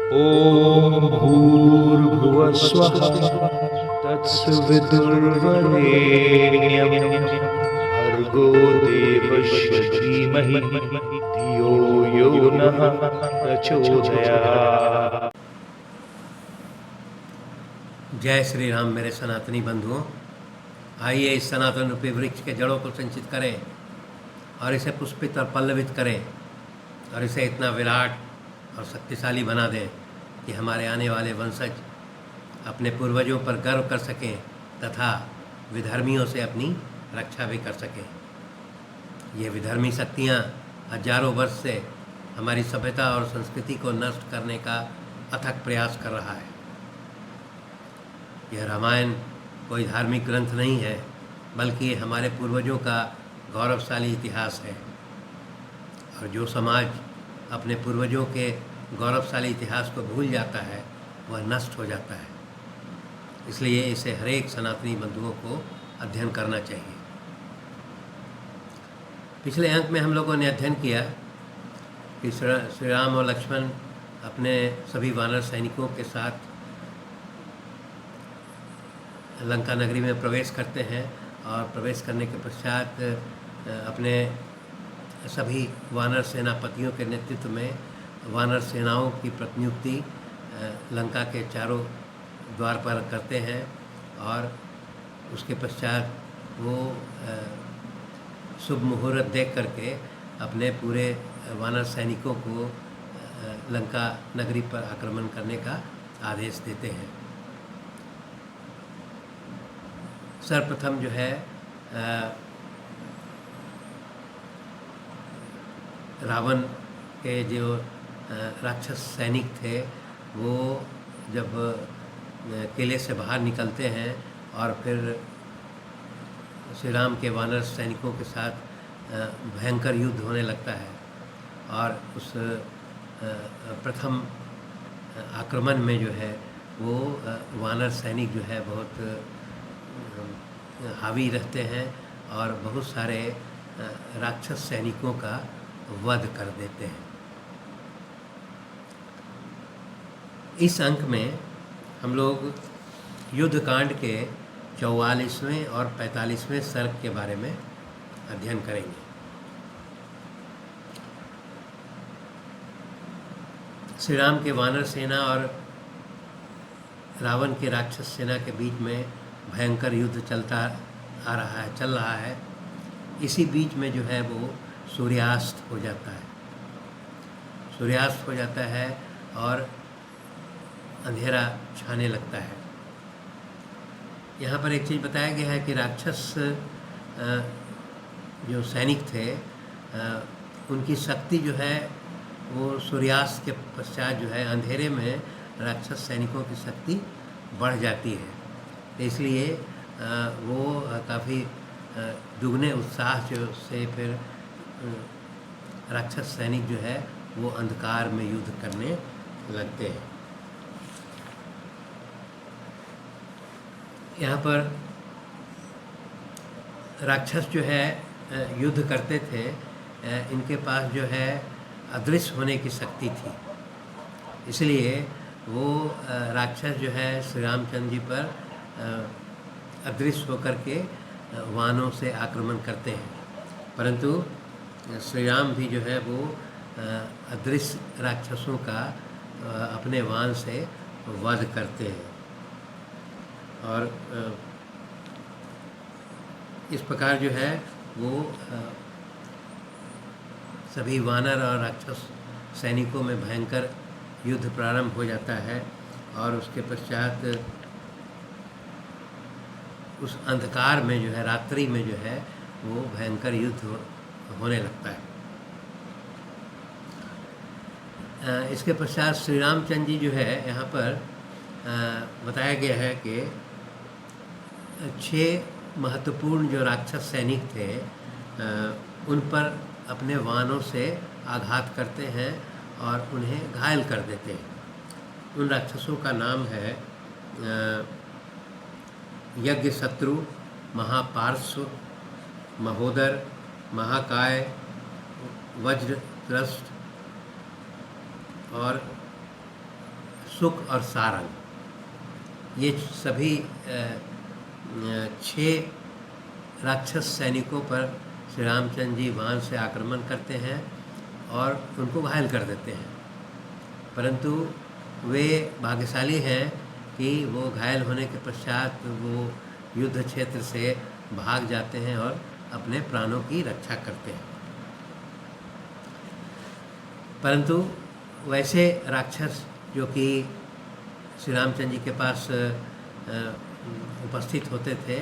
ॐ भूर्भुवः स्वः तत्सवितुर्वरेण्यं भर्गो देवस्य धीमहि धियो यो नः प्रचोदयात्। जय श्री राम मेरे सनातनी बंधुओं। आइए इस सनातन रूपी वृक्ष के जड़ों को संचित करें और इसे पुष्पित और पल्लवित करें और इसे इतना विराट और शक्तिशाली बना दें कि हमारे आने वाले वंशज अपने पूर्वजों पर गर्व कर सकें तथा विधर्मियों से अपनी रक्षा भी कर सकें। ये विधर्मी शक्तियाँ हजारों वर्ष से हमारी सभ्यता और संस्कृति को नष्ट करने का अथक प्रयास कर रहा है। यह रामायण कोई धार्मिक ग्रंथ नहीं है, बल्कि ये हमारे पूर्वजों का गौरवशाली इतिहास है। और जो समाज अपने पूर्वजों के गौरवशाली इतिहास को भूल जाता है वह नष्ट हो जाता है। इसलिए इसे हरेक सनातनी बंधुओं को अध्ययन करना चाहिए। पिछले अंक में हम लोगों ने अध्ययन किया कि श्री राम और लक्ष्मण अपने सभी वानर सैनिकों के साथ लंका नगरी में प्रवेश करते हैं और प्रवेश करने के पश्चात अपने सभी वानर सेनापतियों के नेतृत्व में वानर सेनाओं की प्रतिनियुक्ति लंका के चारों द्वार पर करते हैं और उसके पश्चात वो शुभ मुहूर्त देख करके अपने पूरे वानर सैनिकों को लंका नगरी पर आक्रमण करने का आदेश देते हैं। सर्वप्रथम जो है रावण के जो राक्षस सैनिक थे वो जब किले से बाहर निकलते हैं और फिर श्री राम के वानर सैनिकों के साथ भयंकर युद्ध होने लगता है और उस प्रथम आक्रमण में जो है वो वानर सैनिक जो है बहुत हावी रहते हैं और बहुत सारे राक्षस सैनिकों का वध कर देते हैं। इस अंक में हम लोग युद्ध कांड के 44वें और 45वें सर्ग के बारे में अध्ययन करेंगे। श्री राम के वानर सेना और रावण के राक्षस सेना के बीच में भयंकर युद्ध चल रहा है। इसी बीच में जो है वो सूर्यास्त हो जाता है। सूर्यास्त हो जाता है और अंधेरा छाने लगता है। यहाँ पर एक चीज़ बताया गया है कि राक्षस जो सैनिक थे उनकी शक्ति जो है वो सूर्यास्त के पश्चात जो है अंधेरे में राक्षस सैनिकों की शक्ति बढ़ जाती है। तो इसलिए वो काफ़ी दुगने उत्साह से फिर राक्षस सैनिक जो है वो अंधकार में युद्ध करने लगते हैं। यहाँ पर राक्षस जो है युद्ध करते थे, इनके पास जो है अदृश्य होने की शक्ति थी। इसलिए वो राक्षस जो है श्री रामचंद्र जी पर अदृश्य होकर के वानों से आक्रमण करते हैं, परंतु श्री राम भी जो है वो अदृश्य राक्षसों का अपने वान से वध करते हैं। और इस प्रकार जो है वो सभी वानर और राक्षस सैनिकों में भयंकर युद्ध प्रारंभ हो जाता है और उसके पश्चात उस अंधकार में जो है रात्रि में जो है वो भयंकर युद्ध होने लगता है। इसके पश्चात श्री रामचंद्र जी जो है यहाँ पर बताया गया है कि 6 महत्वपूर्ण जो राक्षस सैनिक थे उन पर अपने वानों से आघात करते हैं और उन्हें घायल कर देते हैं। उन राक्षसों का नाम है यज्ञ शत्रु, महापार्श्व, महोदर, महाकाय, वज्र त्रस्त और सुख और सारंग, ये सभी 6 राक्षस सैनिकों पर श्री रामचंद्र जी बाण से आक्रमण करते हैं और उनको घायल कर देते हैं। परंतु वे भाग्यशाली हैं कि वो घायल होने के पश्चात वो युद्ध क्षेत्र से भाग जाते हैं और अपने प्राणों की रक्षा करते हैं। परंतु वैसे राक्षस जो कि श्री रामचंद्र जी के पास उपस्थित होते थे,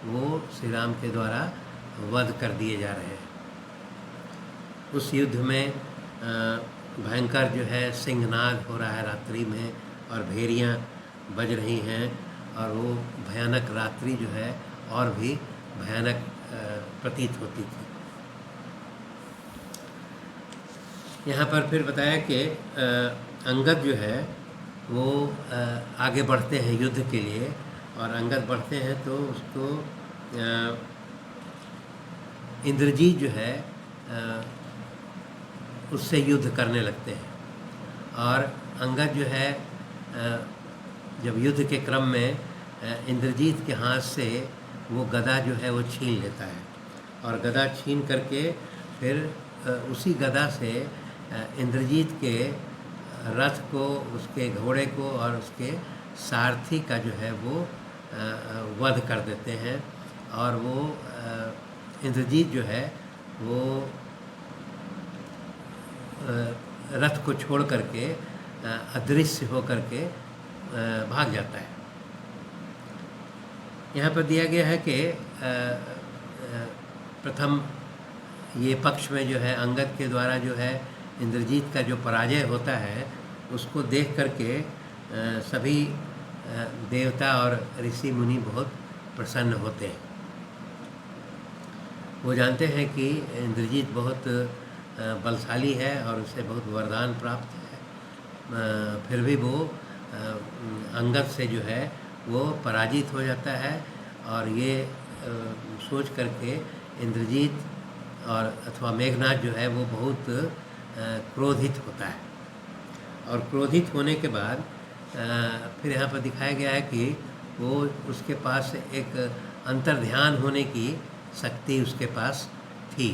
वो श्री राम के द्वारा वध कर दिए जा रहे हैं। उस युद्ध में भयंकर जो है सिंहनाद हो रहा है रात्रि में, और भेरियाँ बज रही हैं, और वो भयानक रात्रि जो है और भी भयानक प्रतीत होती थी। यहाँ पर फिर बताया कि अंगद जो है वो आगे बढ़ते हैं युद्ध के लिए, और अंगद बढ़ते हैं तो उसको इंद्रजीत जो है उससे युद्ध करने लगते हैं। और अंगद जो है जब युद्ध के क्रम में इंद्रजीत के हाथ से वो गदा जो है वो छीन लेता है, और गदा छीन करके फिर उसी गदा से इंद्रजीत के रथ को, उसके घोड़े को और उसके सारथी का जो है वो वध कर देते हैं। और वो इंद्रजीत जो है वो रथ को छोड़ करके अदृश्य हो करके भाग जाता है। यहाँ पर दिया गया है कि प्रथम ये पक्ष में जो है अंगद के द्वारा जो है इंद्रजीत का जो पराजय होता है, उसको देख करके सभी देवता और ऋषि मुनि बहुत प्रसन्न होते हैं। वो जानते हैं कि इंद्रजीत बहुत बलशाली है और उसे बहुत वरदान प्राप्त है, फिर भी वो अंगद से जो है वो पराजित हो जाता है। और ये सोच करके इंद्रजीत और अथवा मेघनाद जो है वो बहुत क्रोधित होता है। और क्रोधित होने के बाद फिर यहाँ पर दिखाया गया है कि वो उसके पास एक अंतर्ध्यान होने की शक्ति उसके पास थी।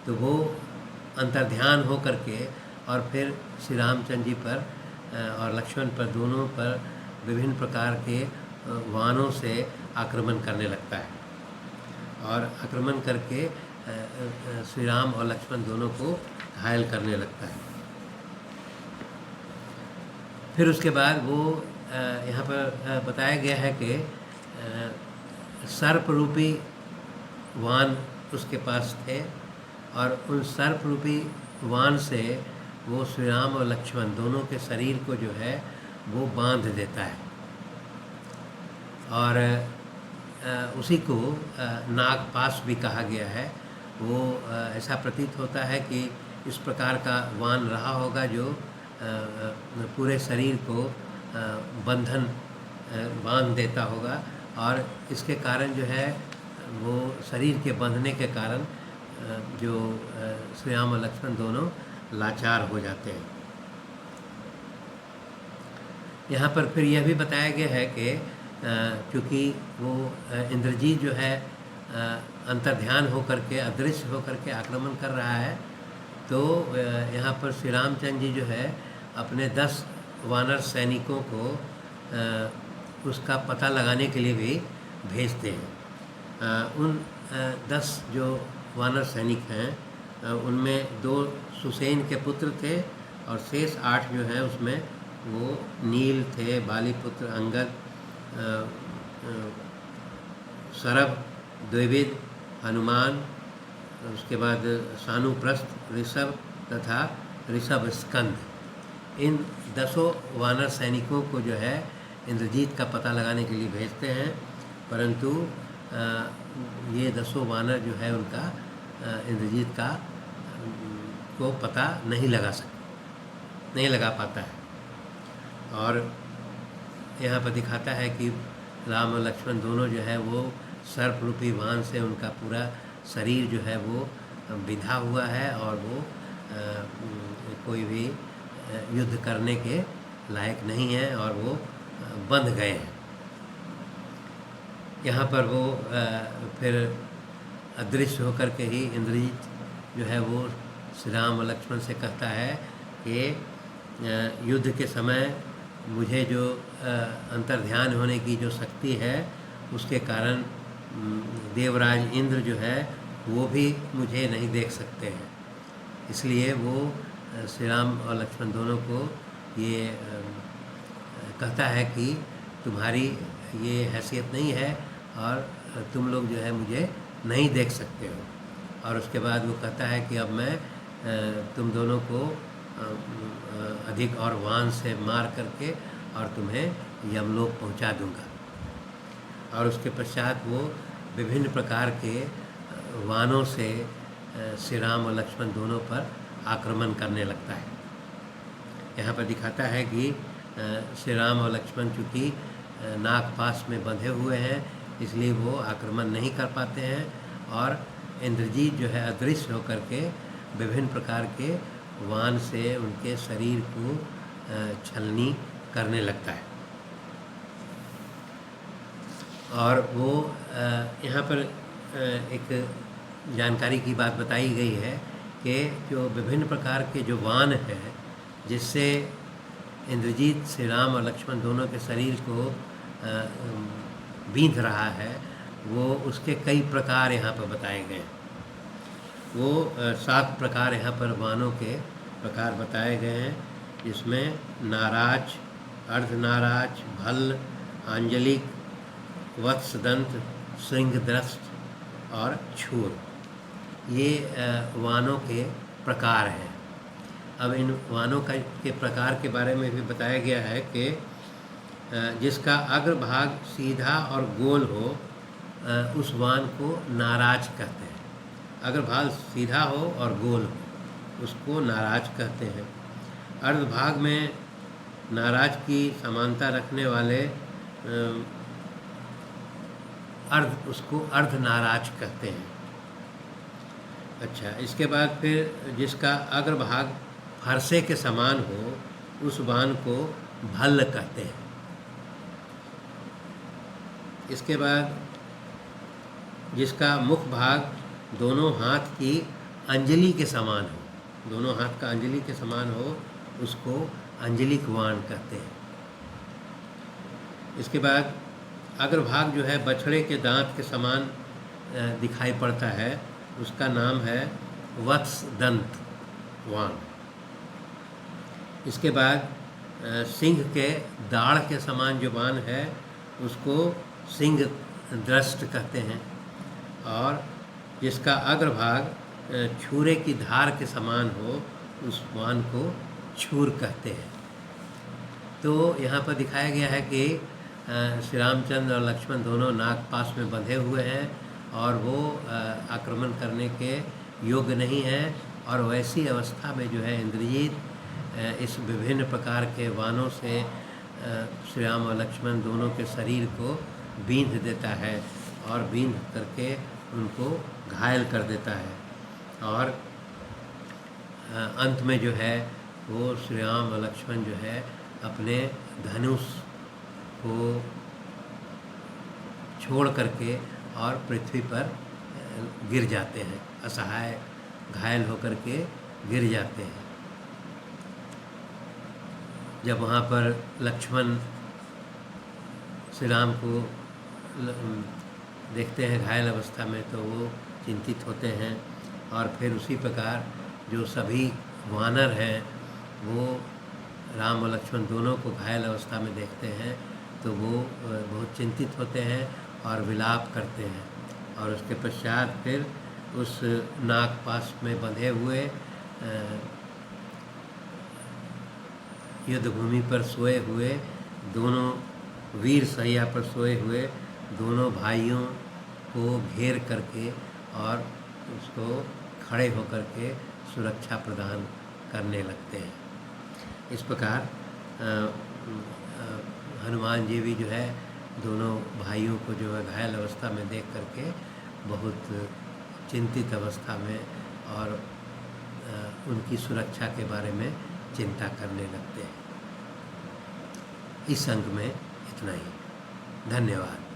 तो वो अंतर्ध्यान हो करके और फिर श्री रामचंद्र जी पर और लक्ष्मण पर, दोनों पर विभिन्न प्रकार के वाहनों से आक्रमण करने लगता है, और आक्रमण करके श्री राम और लक्ष्मण दोनों को घायल करने लगता है। फिर उसके बाद वो यहाँ पर बताया गया है कि सर्प रूपी वाहन उसके पास थे, और उन सर्प रूपी वाहन से वो श्री राम और लक्ष्मण दोनों के शरीर को जो है वो बांध देता है। और उसी को नागपाश भी कहा गया है। वो ऐसा प्रतीत होता है कि इस प्रकार का वाहन रहा होगा जो पूरे शरीर को बंधन बांध देता होगा, और इसके कारण जो है वो शरीर के बंधने के कारण जो श्री राम और लक्ष्मण दोनों लाचार हो जाते हैं। यहाँ पर फिर यह भी बताया गया है कि क्योंकि वो इंद्रजीत जो है अंतर्ध्यान होकर के, अदृश्य होकर के आक्रमण कर रहा है, तो यहाँ पर श्री रामचंद्र जी जो है अपने 10 वानर सैनिकों को उसका पता लगाने के लिए भी भेजते हैं। उन 10 जो वानर सैनिक हैं उनमें 2 सुसेन के पुत्र थे, और शेष 8 जो हैं उसमें वो नील थे, बालीपुत्र, अंगद, सरभ, द्विविद, हनुमान, उसके बाद सानुप्रस्थ, ऋषभ तथा ऋषभ स्कंद। इन 10 वानर सैनिकों को जो है इंद्रजीत का पता लगाने के लिए भेजते हैं, परंतु ये 10 वानर जो है उनका इंद्रजीत का को पता नहीं लगा पाता है। और यहाँ पर दिखाता है कि राम और लक्ष्मण दोनों जो है वो सर्प रूपी वाहन से उनका पूरा शरीर जो है वो बिधा हुआ है, और वो कोई भी युद्ध करने के लायक नहीं है और वो बंध गए हैं। यहाँ पर वो फिर अदृश्य होकर के ही इंद्रजीत जो है वो श्री राम और लक्ष्मण से कहता है कि युद्ध के समय मुझे जो अंतर्ध्यान होने की जो शक्ति है उसके कारण देवराज इंद्र जो है वो भी मुझे नहीं देख सकते हैं। इसलिए वो श्री राम और लक्ष्मण दोनों को ये कहता है कि तुम्हारी ये हैसियत नहीं है और तुम लोग जो है मुझे नहीं देख सकते हो। और उसके बाद वो कहता है कि अब मैं तुम दोनों को अधिक और वान से मार करके और तुम्हें यमलोक पहुंचा दूंगा। और उसके पश्चात वो विभिन्न प्रकार के वानों से श्री राम और लक्ष्मण दोनों पर आक्रमण करने लगता है। यहाँ पर दिखाता है कि श्री राम और लक्ष्मण चूँकि नागपाश में बंधे हुए हैं इसलिए वो आक्रमण नहीं कर पाते हैं और इंद्रजीत जो है अदृश्य होकर के विभिन्न प्रकार के वान से उनके शरीर को छलनी करने लगता है। और वो यहाँ पर एक जानकारी की बात बताई गई है कि जो विभिन्न प्रकार के जो वान है जिससे इंद्रजीत श्री राम और लक्ष्मण दोनों के शरीर को बींध रहा है वो उसके कई प्रकार यहाँ पर बताए गए हैं। वो 7 प्रकार यहाँ पर वानों के प्रकार बताए गए हैं जिसमें नाराज, अर्धनाराज, भल्ल, आंजलिक, वत्सदंत, सिंहदृष्ट और छूर, ये वानों के प्रकार हैं। अब इन वानों के प्रकार के बारे में भी बताया गया है कि जिसका अग्रभाग सीधा और गोल हो उस वान को नाराज कहते हैं। अग्रभाग सीधा हो और गोल हो उसको नाराज कहते हैं। अर्धभाग में नाराज की समानता रखने वाले उसको अर्धनाराज कहते हैं। अच्छा, इसके बाद फिर जिसका अग्रभाग फरसे के समान हो उस वान को भल्ल कहते हैं। इसके बाद जिसका मुख भाग दोनों हाथ की अंजलि के समान हो, दोनों हाथ का अंजलि के समान हो उसको अंजलिक वान कहते हैं। इसके बाद अग्रभाग जो है बछड़े के दांत के समान दिखाई पड़ता है उसका नाम है वत्सदंत वान। इसके बाद सिंह के दाढ़ के समान जो वान है उसको सिंह दृष्ट कहते हैं। और जिसका अग्रभाग छुरे की धार के समान हो उस वान को छूर कहते हैं। तो यहाँ पर दिखाया गया है कि श्री रामचंद्र और लक्ष्मण दोनों नागपाश में बंधे हुए हैं और वो आक्रमण करने के योग्य नहीं हैं और वैसी अवस्था में जो है इंद्रजीत इस विभिन्न प्रकार के वानों से श्री राम और लक्ष्मण दोनों के शरीर को बींध देता है और बींध करके उनको घायल कर देता है। और अंत में जो है वो श्री राम और लक्ष्मण जो है अपने धनुष को छोड़ करके और पृथ्वी पर गिर जाते हैं, असहाय घायल होकर के गिर जाते हैं। जब वहाँ पर लक्ष्मण श्री राम को देखते हैं घायल अवस्था में तो वो चिंतित होते हैं और फिर उसी प्रकार जो सभी वानर हैं वो राम और लक्ष्मण दोनों को घायल अवस्था में देखते हैं तो वो बहुत चिंतित होते हैं और विलाप करते हैं। और उसके पश्चात फिर उस नागपाश में बंधे हुए युद्ध भूमि पर सोए हुए दोनों वीर सैया पर सोए हुए दोनों भाइयों को घेर करके और उसको खड़े होकर के सुरक्षा प्रदान करने लगते हैं। इस प्रकार हनुमान जी भी जो है दोनों भाइयों को जो है घायल अवस्था में देख करके बहुत चिंतित अवस्था में और उनकी सुरक्षा के बारे में चिंता करने लगते हैं। इस अंक में इतना ही। धन्यवाद।